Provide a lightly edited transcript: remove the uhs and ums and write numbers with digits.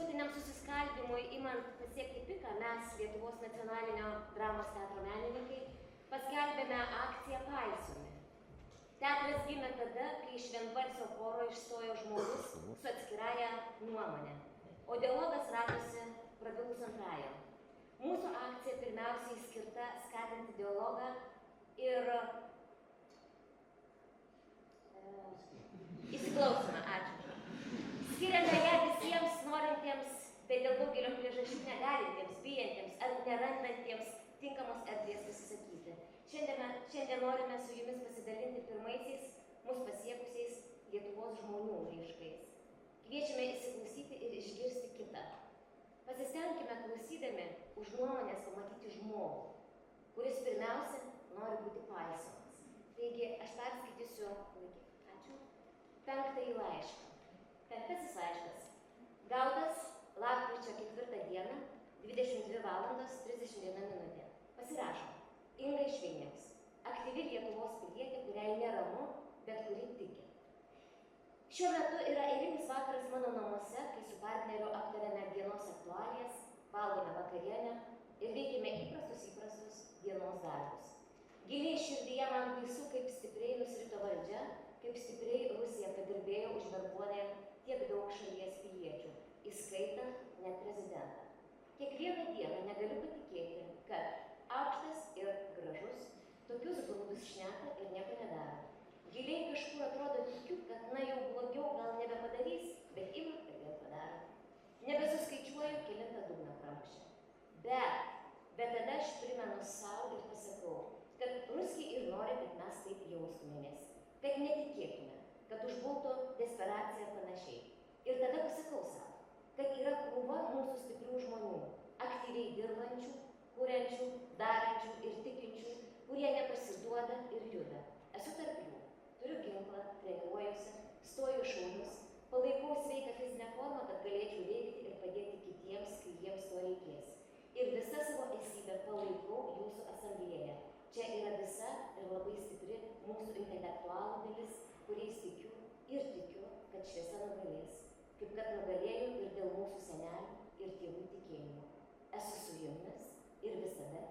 Visuotiniam susiskaldymui imant pasiekti piką, mes, Lietuvos nacionalinio dramos teatro menininkai, paskelbėme akciją Paisomi. Teatras gimė tada, kai iš vienbalsio choro išstojo žmogus su atskiraja nuomonė, o dialogas radosi prabilus antrajam. Mūsų akcija pirmiausiai skirta skatinti dialogą ir įsiklausymą, ačiū. Skiriame ją visiems norintiems, bet dėl daugelio priežasčių negalintiems, bijantiems ar nerandantiems tinkamos erdvės pasisakyti. Šiandien norime su jumis pasidalinti pirmaisiais mus pasiekusiais Lietuvos žmonių laiškais. Kviečiame įsiklausyti ir išgirsti kitą. Pasistengkime klausydami už nuomonės pamatyti žmogų, kuris pirmiausia nori būti paisomas. Taigi aš perskaitysiu, ačiū, 5. laišką. 5. laiškas. Gautas lapkričio 4 dieną, 22:31 min. Pasirašo. Inga iš Vilniaus. Aktyvi Lietuvos pilietė, kuriai neramu, bet kuri tiki. Šiuo metu yra eilinis vakaras mano namuose, kai su partneriu aptarėme dienos aktualijas, valgome vakarienę ir veikime įprastus dienos darbus. Giliai širdyje man baisu, kaip stipriai nusirito valdžia, kaip stipriai Rusija padirbėjo užverbuodami tiek daug šalies piliečių, įskaitant net prezidentą. Kiekvieną dieną negaliu patikėti, kad aukštas ir gražus tokius grūdus šneka ir nieko nedaro. Giliai kažkur atrodo tikiu, kad na jau blogiau gal nebepadarys, bet ima ir vėl padaro. Nebesuskaičiuoju, kelintą dugną pramušė. Bet tada aš primenu savo ir pasakau, kad ruskiai ir nori, kad mes taip jaustumėmės, kad netikėtume, kad užbūtų desperacija ir panašiai. Ir tada pasakau savo, kad yra krūva mūsų stiprių žmonių, aktyviai dirbančių, kuriančių, darančių ir tikinčių, kurie nepasiduoda ir juda. Esu tarp jų, turiu ginklą, treniruojuosi, stoju šaunius, palaikau sveiką fizinę formą, kad galėčiau veikti ir padėti kitiems, kai jiems to reikės. Ir visą savo esybę palaikau jūsų asamblėje. Čia yra visa ir labai stipri mūsų intelektualų dalis, kuriais tikiu ir tikiu, kad šviesa nugalės, kaip kad nugalėjo ir dėl mūsų senelių ir tėvų tikėjimo. Esu su jumis ir visada